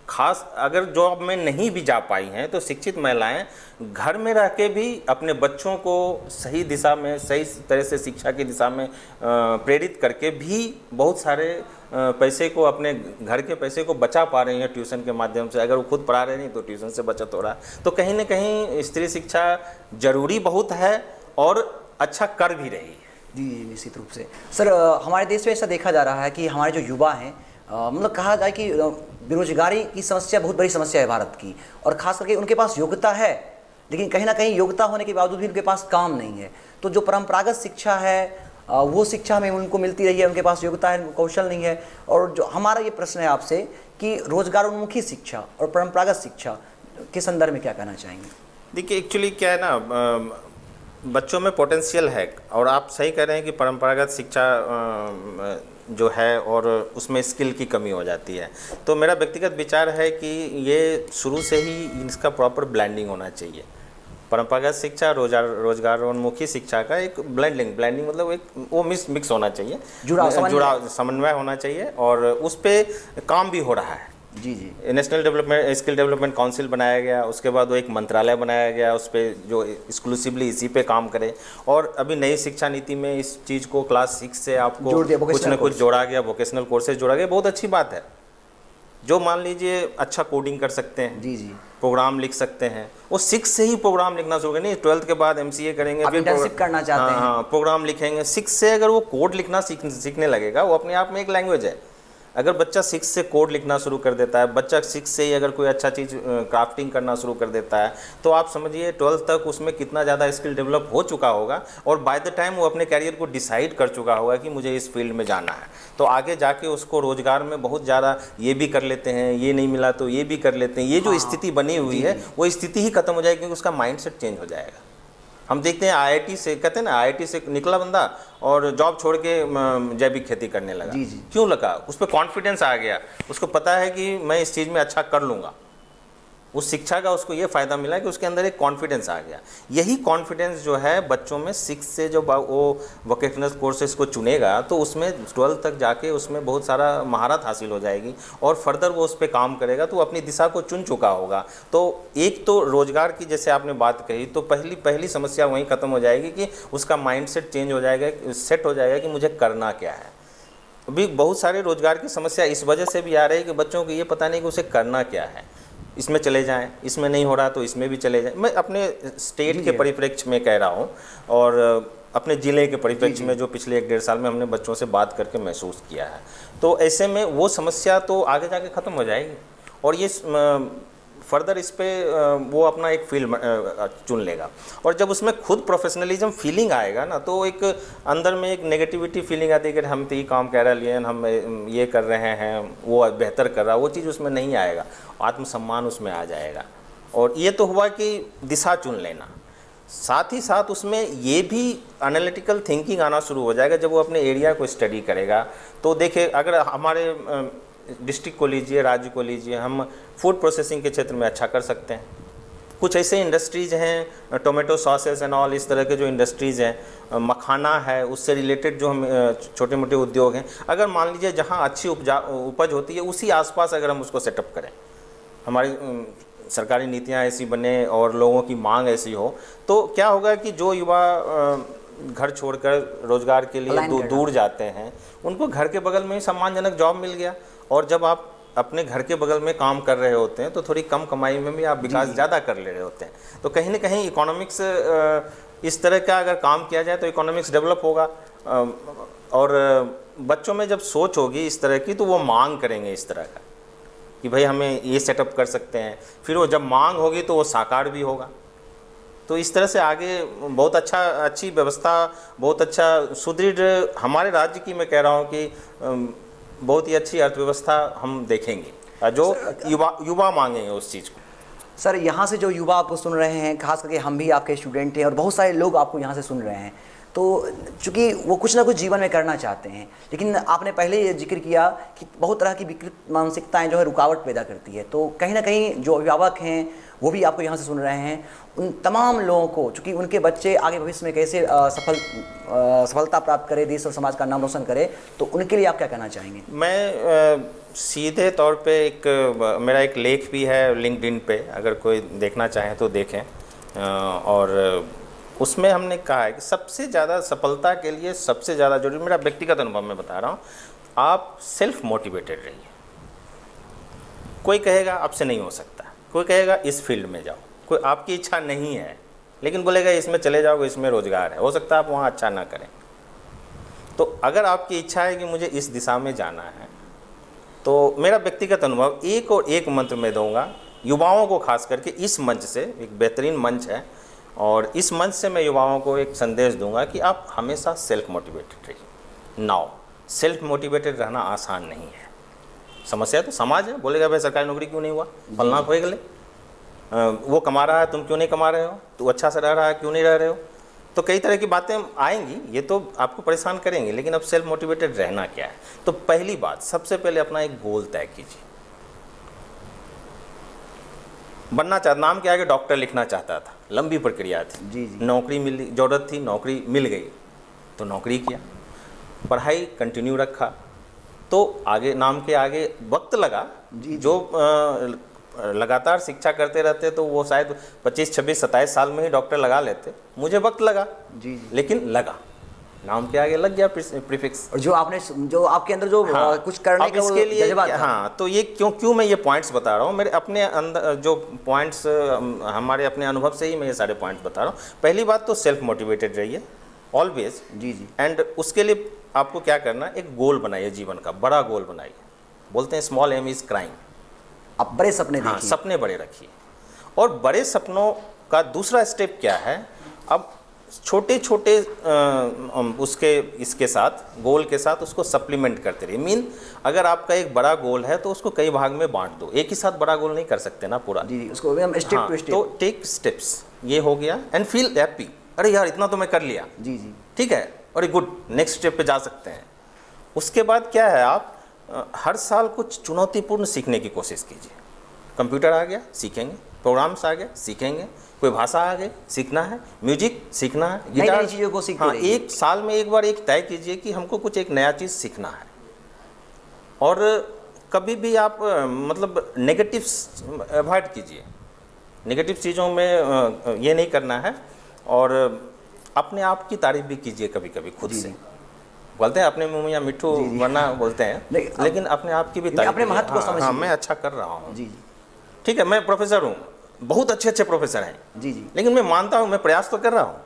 खास अगर जॉब में नहीं भी जा पाई हैं तो शिक्षित महिलाएं घर में रह के भी अपने बच्चों को सही दिशा में, सही तरह से शिक्षा की दिशा में प्रेरित करके भी बहुत सारे पैसे को, अपने घर के पैसे को बचा पा रही हैं ट्यूशन के माध्यम से। अगर वो खुद पढ़ा रहे नहीं तो ट्यूशन से बचत हो रहा है। तो कहीं ना कहीं स्त्री शिक्षा जरूरी बहुत है और अच्छा कर भी रही है। जी निश्चित रूप से। सर हमारे देश में ऐसा देखा जा रहा है कि हमारे जो युवा हैं, मतलब कहा जाए कि बेरोजगारी की समस्या बहुत बड़ी समस्या है भारत की, और ख़ास करके उनके पास योग्यता है लेकिन कहीं ना कहीं योग्यता होने के बावजूद भी उनके पास काम नहीं है। तो जो परंपरागत शिक्षा है वो शिक्षा हमें उनको मिलती रही है, उनके पास योग्यता है, कौशल नहीं है। और जो हमारा ये प्रश्न है आपसे कि रोजगारोन्मुखी शिक्षा और परंपरागत शिक्षा के संदर्भ में क्या कहना चाहेंगे? देखिए एक्चुअली क्या है ना, बच्चों में पोटेंशियल है और आप सही कह रहे हैं कि परंपरागत शिक्षा जो है और उसमें स्किल की कमी हो जाती है। तो मेरा व्यक्तिगत विचार है कि ये शुरू से ही इसका प्रॉपर ब्लेंडिंग होना चाहिए। परंपरागत शिक्षा रोजगारोन्मुखी शिक्षा का एक ब्लेंडिंग मतलब एक वो मिक्स होना चाहिए, जुड़ा समन्वय होना चाहिए, और उस पर काम भी हो रहा है। जी जी। नेशनल स्किल डेवलपमेंट काउंसिल बनाया गया, उसके बाद वो एक मंत्रालय बनाया गया उस पर जो एक्सक्लूसिवली इसी पे काम करे। और अभी नई शिक्षा नीति में इस चीज़ को क्लास 6 से आपको कुछ न कुछ जोड़ा गया, वोकेशनल कोर्सेज जोड़ा गया। बहुत अच्छी बात है। जो मान लीजिए अच्छा कोडिंग कर सकते हैं, जी जी, प्रोग्राम लिख सकते हैं, वो 6 से ही प्रोग्राम लिखना शुरू करें। नहीं 12th के बाद MCA करेंगे, फिर इंटर्नशिप करना चाहते हैं, हाँ प्रोग्राम लिखेंगे। 6 से अगर वो कोड लिखना सीखने लगेगा, वो अपने आप में एक लैंग्वेज है। अगर बच्चा 6 से कोड लिखना शुरू कर देता है, बच्चा 6 से ही अगर कोई अच्छा चीज़ क्राफ्टिंग करना शुरू कर देता है, तो आप समझिए 12th तक उसमें कितना ज़्यादा स्किल डेवलप हो चुका होगा, और बाय द टाइम वो अपने कैरियर को डिसाइड कर चुका होगा कि मुझे इस फील्ड में जाना है। तो आगे जाके उसको रोज़गार में बहुत ज़्यादा ये भी कर लेते हैं, ये नहीं मिला तो ये भी कर लेते हैं, ये जो स्थिति बनी हुई है वो स्थिति ही खत्म हो जाएगी, क्योंकि उसका माइंड सेट चेंज हो जाएगा। हम देखते हैं IIT से, कहते हैं ना IIT से निकला बंदा और जॉब छोड़ के जैविक खेती करने लगा। जी जी। क्यों लगा? उस पर कॉन्फिडेंस आ गया, उसको पता है कि मैं इस चीज़ में अच्छा कर लूँगा। उस शिक्षा का उसको ये फ़ायदा मिला कि उसके अंदर एक कॉन्फिडेंस आ गया। यही कॉन्फिडेंस जो है बच्चों में 6 से जब वो वोकेशनल कोर्सेज को चुनेगा तो उसमें 12th तक जाके उसमें बहुत सारा महारत हासिल हो जाएगी, और फर्दर वो उस पर काम करेगा तो वो अपनी दिशा को चुन चुका होगा। तो एक तो रोज़गार की जैसे आपने बात कही, तो पहली समस्या वहीं ख़त्म हो जाएगी कि उसका माइंडसेट चेंज हो जाएगा, सेट हो जाएगा कि मुझे करना क्या है। अभी बहुत सारे रोज़गार की समस्या इस वजह से भी आ रही है कि बच्चों को ये पता नहीं कि उसे करना क्या है। इसमें चले जाएं, इसमें नहीं हो रहा तो इसमें भी चले जाएं। मैं अपने स्टेट के परिप्रेक्ष्य में कह रहा हूं, और अपने ज़िले के परिप्रेक्ष्य में जो पिछले 1-1.5 साल में हमने बच्चों से बात करके महसूस किया है। तो ऐसे में वो समस्या तो आगे जाके ख़त्म हो जाएगी, और ये फर्दर इस पर वो अपना एक फील्ड चुन लेगा। और जब उसमें खुद प्रोफेशनलिज्म फीलिंग आएगा ना, तो एक अंदर में एक नेगेटिविटी फीलिंग आती है कि हम तो ये काम कह रहे हैं, हम ये कर रहे हैं, वो बेहतर कर रहा, वो चीज़ उसमें नहीं आएगा। आत्मसम्मान उसमें आ जाएगा। और ये तो हुआ कि दिशा चुन लेना, साथ ही साथ उसमें ये भी एनालिटिकल थिंकिंग आना शुरू हो जाएगा। जब वो अपने एरिया को स्टडी करेगा तो देखिए, अगर हमारे डिस्ट्रिक्ट को लीजिए, राज्य को लीजिए, हम फूड प्रोसेसिंग के क्षेत्र में अच्छा कर सकते हैं। कुछ ऐसे इंडस्ट्रीज़ हैं, टोमेटो सॉसेस एंड ऑल, इस तरह के जो इंडस्ट्रीज़ हैं, मखाना है, उससे रिलेटेड जो हम छोटे मोटे उद्योग हैं, अगर मान लीजिए जहाँ अच्छी उपज होती है उसी आसपास अगर हम उसको सेटअप करें, हमारी सरकारी नीतियाँ ऐसी बने और लोगों की मांग ऐसी हो, तो क्या होगा कि जो युवा घर छोड़कर रोज़गार के लिए दूर जाते हैं, उनको घर के बगल में ही सम्मानजनक जॉब मिल गया। और जब आप अपने घर के बगल में काम कर रहे होते हैं तो थोड़ी कम कमाई में भी आप विकास ज़्यादा कर ले रहे होते हैं। तो कहीं ना कहीं इकोनॉमिक्स, इस तरह का अगर काम किया जाए तो इकोनॉमिक्स डेवलप होगा, और बच्चों में जब सोच होगी इस तरह की तो वो मांग करेंगे इस तरह का कि भाई हमें ये सेटअप कर सकते हैं। फिर वो जब मांग होगी तो वो साकार भी होगा। तो इस तरह से आगे बहुत अच्छी व्यवस्था, बहुत अच्छा सुदृढ़ हमारे राज्य की, मैं कह रहा हूँ कि बहुत ही अच्छी अर्थव्यवस्था हम देखेंगे, जो युवा मांगेंगे उस चीज़ को। सर यहाँ से जो युवा आपको सुन रहे हैं, खास करके हम भी आपके स्टूडेंट हैं और बहुत सारे लोग आपको यहाँ से सुन रहे हैं, तो चूँकि वो कुछ ना कुछ जीवन में करना चाहते हैं, लेकिन आपने पहले ये जिक्र किया कि बहुत तरह की विकृत मानसिकताएं जो है रुकावट पैदा करती है। तो कहीं ना कहीं जो अभिभावक हैं वो भी आपको यहाँ से सुन रहे हैं, उन तमाम लोगों को, चूँकि उनके बच्चे आगे भविष्य में कैसे सफलता प्राप्त करें, देश और समाज का नाम रोशन करें, तो उनके लिए आप क्या कहना चाहेंगे? मैं सीधे तौर पे मेरा एक लेख भी है लिंक्डइन पे, अगर कोई देखना चाहे तो देखें। और उसमें हमने कहा है कि सबसे ज़्यादा सफलता के लिए सबसे ज़्यादा जरूरी, मेरा व्यक्तिगत अनुभव में बता रहा हूँ, आप सेल्फ मोटिवेटेड रहिए। कोई कहेगा आपसे नहीं हो सकता, कोई कहेगा इस फील्ड में जाओ, कोई आपकी इच्छा नहीं है लेकिन बोलेगा इसमें चले जाओगे, इसमें रोज़गार है, हो सकता है आप वहाँ अच्छा ना करें। तो अगर आपकी इच्छा है कि मुझे इस दिशा में जाना है, तो मेरा व्यक्तिगत अनुभव एक और एक मंत्र में दूंगा युवाओं को, खास करके इस मंच से, एक बेहतरीन मंच है और इस मंच से मैं युवाओं को एक संदेश दूंगा कि आप हमेशा सेल्फ मोटिवेटेड रहिए। नाउ सेल्फ मोटिवेटेड रहना आसान नहीं है। समस्या तो समाज है, बोलेगा भाई सरकारी नौकरी क्यों नहीं हुआ, फलना हो गए, वो कमा रहा है तुम क्यों नहीं कमा रहे हो, तू अच्छा से रह रहा है क्यों नहीं रह रहे हो। तो कई तरह की बातें आएंगी, ये तो आपको परेशान करेंगे, लेकिन अब सेल्फ मोटिवेटेड रहना क्या है? तो पहली बात, सबसे पहले अपना एक गोल तय कीजिए। बनना चाहता, नाम के आगे डॉक्टर लिखना चाहता था, लंबी प्रक्रिया थी। जी। नौकरी मिली, जरूरत थी, नौकरी मिल गई तो नौकरी किया, पढ़ाई कंटिन्यू रखा, तो आगे नाम के आगे वक्त लगा। जो लगातार शिक्षा करते रहते तो वो शायद 25, 26, 27 साल में ही डॉक्टर लगा लेते, मुझे वक्त लगा। जी। लेकिन लगा, नाम के आगे लग गया प्रीफिक्स। और जो आपके अंदर जो कुछ करने का इसके लिए जज्बा था। हाँ, तो ये क्यों मैं ये पॉइंट्स बता रहा हूँ, मेरे अपने अंदर जो पॉइंट्स, हमारे अपने अनुभव से ही मैं ये सारे पॉइंट्स बता रहा हूँ। पहली बात तो सेल्फ मोटिवेटेड रहिए ऑलवेज। जी। एंड उसके लिए आपको क्या करना, एक गोल बनाइए, जीवन का बड़ा गोल बनाइए। बोलते हैं स्मॉल एम इज क्राइम। आप बड़े सपने देखिए। हाँ, सपने बड़े रखिए। और बड़े सपनों का दूसरा स्टेप क्या है, अब छोटे छोटे इसके साथ, गोल के साथ उसको सप्लीमेंट करते रहिए। अगर आपका एक बड़ा गोल है तो उसको कई भाग में बांट दो, एक ही साथ बड़ा गोल नहीं कर सकते ना पूरा। जी, उसको स्टेप टू स्टेप। तो टेक स्टेप्स, ये हो गया। एंड फील हैप्पी, अरे यार इतना तो मैं कर लिया। जी। ठीक है, अरे गुड, नेक्स्ट स्टेप पे जा सकते हैं। उसके बाद क्या है, आप हर साल कुछ चुनौतीपूर्ण सीखने की कोशिश कीजिए। कंप्यूटर आ गया, सीखेंगे। प्रोग्राम्स आ गए, सीखेंगे। कोई भाषा आ गई, सीखना है। म्यूजिक सीखना है, गिटार, चीज़ों को सीखते हाँ, रहिए। एक साल में एक बार एक तय कीजिए कि हमको कुछ एक नया चीज़ सीखना है। और कभी भी आप मतलब नेगेटिव्स अवॉइड कीजिए, नेगेटिव चीज़ों में ये नहीं करना है। और अपने आप की तारीफ भी कीजिए कभी कभी खुद से। बोलते हैं अपने मुँह में या मिट्ठू वरना बोलते हैं, लेकिन अपने आप की भी तारीफ, अपने महत्व को समझिए। हाँ, मैं अच्छा कर रहा हूँ। जी। ठीक है, मैं प्रोफेसर हूँ, बहुत अच्छे अच्छे प्रोफेसर हैं। जी। लेकिन मैं मानता हूँ, मैं प्रयास तो कर रहा हूँ।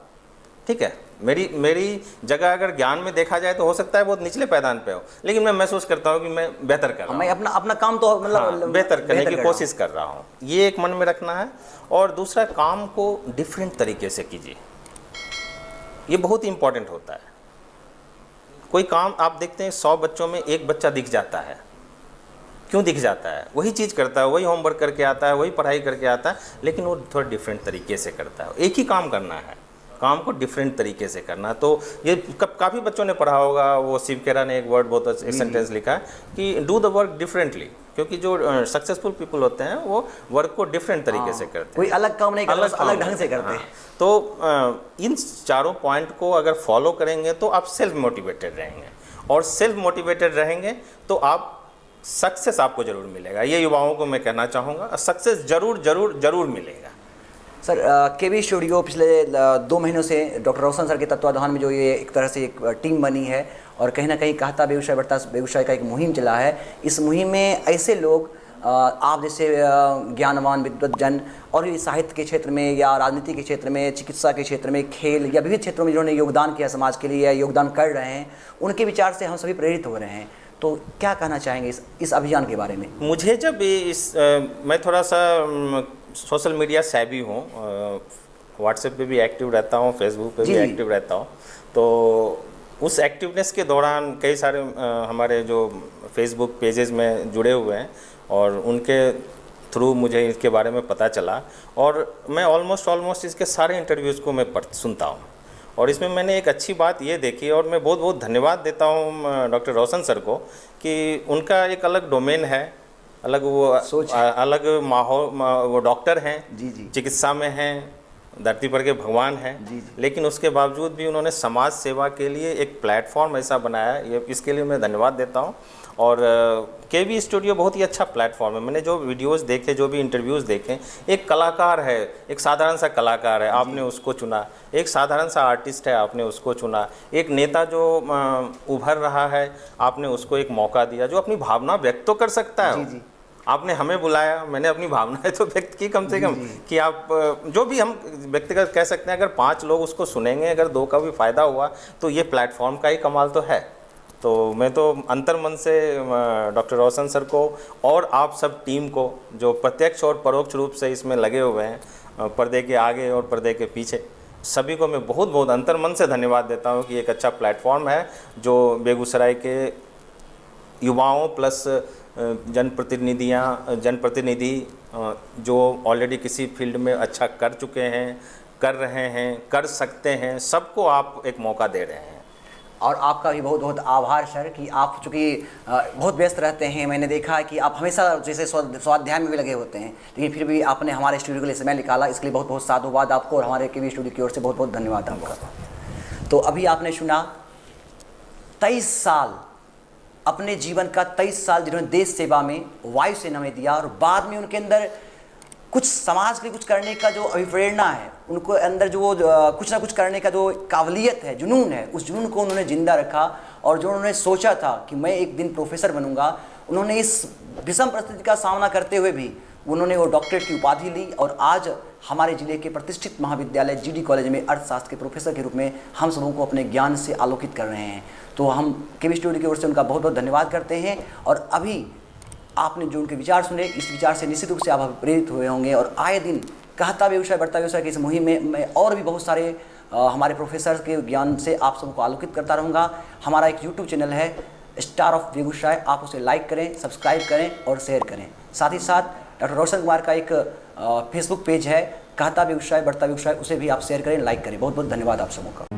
ठीक है, मेरी जगह अगर ज्ञान में देखा जाए तो हो सकता है बहुत निचले पैदान पे हो, लेकिन मैं महसूस करता हूँ कि मैं बेहतर कर रहा हूँ। मैं अपना काम तो मतलब बेहतर करने की कोशिश कर रहा हूँ, ये एक मन में रखना है। और दूसरा, काम को डिफरेंट तरीके से कीजिए, ये बहुत इंपॉर्टेंट होता है। कोई काम आप देखते हैं 100 बच्चों में एक बच्चा दिख जाता है। क्यों दिख जाता है? वही चीज़ करता है, वही होमवर्क करके आता है, वही पढ़ाई करके आता है, लेकिन वो थोड़ा डिफरेंट तरीके से करता है। एक ही काम करना है, काम को डिफरेंट तरीके से करना है। तो ये काफ़ी बच्चों ने पढ़ा होगा, वो शिव खेरा ने एक वर्ड, बहुत एक सेंटेंस लिखा है कि डू द वर्क डिफरेंटली। क्योंकि जो सक्सेसफुल पीपल होते हैं वो वर्क को डिफरेंट तरीके से करते हैं, कोई अलग काम नहीं करते, अलग ढंग से करते हैं। तो इन चारों पॉइंट को अगर फॉलो करेंगे तो आप सेल्फ मोटिवेटेड रहेंगे, और सेल्फ मोटिवेटेड रहेंगे तो आप सक्सेस आपको ज़रूर मिलेगा। ये युवाओं को मैं कहना चाहूँगा, सक्सेस ज़रूर ज़रूर ज़रूर मिलेगा। सर, केवी स्टूडियो पिछले 2 महीनों से डॉक्टर रोशन सर के तत्वाधान में जो ये एक तरह से एक टीम बनी है, और कहीं ना कहीं कहता बेगूसराय बढ़ता बेगूसराय का एक मुहिम चला है। इस मुहिम में ऐसे लोग आप जैसे ज्ञानवान विद्वतजन, और भी साहित्य के क्षेत्र में या राजनीति के क्षेत्र में, चिकित्सा के क्षेत्र में, खेल या विविध क्षेत्रों में जिन्होंने योगदान किया समाज के लिए या योगदान कर रहे हैं, उनके विचार से हम सभी प्रेरित हो रहे हैं। तो क्या कहना चाहेंगे इस अभियान के बारे में? मुझे जब मैं थोड़ा सा सोशल मीडिया सेवी हूँ, व्हाट्सएप पे भी एक्टिव रहता हूँ, फेसबुक पे भी एक्टिव रहता हूँ। तो उस एक्टिवनेस के दौरान कई सारे हमारे जो फेसबुक पेजेस में जुड़े हुए हैं, और उनके थ्रू मुझे इसके बारे में पता चला, और मैं ऑलमोस्ट इसके सारे इंटरव्यूज़ को मैं सुनता हूँ। और इसमें मैंने एक अच्छी बात ये देखी, और मैं बहुत बहुत धन्यवाद देता हूँ डॉक्टर रोशन सर को, कि उनका एक अलग डोमेन है, अलग वो सोच अलग माहौल, वो डॉक्टर हैं, जी जी चिकित्सा में हैं, धरती पर के भगवान हैं, जी जी। लेकिन उसके बावजूद भी उन्होंने समाज सेवा के लिए एक प्लेटफॉर्म ऐसा बनाया, ये इसके लिए मैं धन्यवाद देता हूँ। और केवी स्टूडियो बहुत ही अच्छा प्लेटफॉर्म है। मैंने जो वीडियोस देखे, जो भी इंटरव्यूज़ देखे, एक कलाकार है, एक साधारण सा कलाकार है, आपने उसको चुना, एक साधारण सा आर्टिस्ट है, आपने उसको चुना, एक नेता जो उभर रहा है, आपने उसको एक मौका दिया, जो अपनी भावना व्यक्त तो कर सकता है। जी जी। आपने हमें बुलाया, मैंने अपनी भावनाएं तो व्यक्त की कम से कम, कि आप जो भी हम व्यक्तिगत कह सकते हैं, अगर 5 लोग उसको सुनेंगे, अगर 2 का भी फ़ायदा हुआ, तो ये प्लेटफॉर्म का ही कमाल तो है। तो मैं तो अंतर्मन से डॉक्टर रोशन सर को और आप सब टीम को, जो प्रत्यक्ष और परोक्ष रूप से इसमें लगे हुए हैं, पर्दे के आगे और पर्दे के पीछे, सभी को मैं बहुत बहुत अंतर्मन से धन्यवाद देता हूँ कि एक अच्छा प्लेटफॉर्म है जो बेगूसराय के युवाओं प्लस जनप्रतिनिधि जो ऑलरेडी किसी फील्ड में अच्छा कर चुके हैं, कर रहे हैं, कर सकते हैं, सबको आप एक मौका दे रहे हैं। और आपका भी बहुत बहुत आभार सर, कि आप चूँकि बहुत व्यस्त रहते हैं। मैंने देखा है कि आप हमेशा जैसे स्वाध्याय में भी लगे होते हैं, लेकिन फिर भी आपने हमारे स्टूडियो के लिए समय निकाला, इसके लिए बहुत बहुत साधुवाद आपको, और हमारे केवी स्टूडियो की ओर से बहुत बहुत धन्यवाद आपका। तो अभी आपने सुना 23 साल, अपने जीवन का 23 साल जिन्होंने देश सेवा में, वायुसेना में दिया, और बाद में उनके अंदर कुछ समाज के लिए कुछ करने का जो अभिप्रेरणा है, उनको अंदर जो कुछ ना कुछ करने का जो काबिलियत है, जुनून है, उस जुनून को उन्होंने जिंदा रखा। और जो उन्होंने सोचा था कि मैं एक दिन प्रोफेसर बनूंगा, उन्होंने इस विषम परिस्थिति का सामना करते हुए भी उन्होंने वो डॉक्टरेट की उपाधि ली, और आज हमारे जिले के प्रतिष्ठित महाविद्यालय जीडी कॉलेज में अर्थशास्त्र के प्रोफेसर के रूप में हम सबों को अपने ज्ञान से आलोकित कर रहे हैं। तो हम केवी स्टूडियो की ओर से उनका बहुत बहुत धन्यवाद करते हैं। और अभी आपने जो उनके विचार सुने, इस विचार से निश्चित रूप से आप प्रेरित हुए होंगे, और आए दिन कहता व्यवसाय बढ़ता व्यवसाय की इस मुहिम में मैं और भी बहुत सारे हमारे प्रोफेसर के ज्ञान से आप सबको आलोकित करता रहूँगा। हमारा एक यूट्यूब चैनल है स्टार ऑफ बेगूसराय, आप उसे लाइक करें, सब्सक्राइब करें और शेयर करें। साथ ही साथ डॉक्टर रोशन कुमार का एक फेसबुक पेज है, कहता व्यवसाय बढ़ता व्यवसाय, उसे भी आप शेयर करें, लाइक करें। बहुत बहुत धन्यवाद आप सबों का।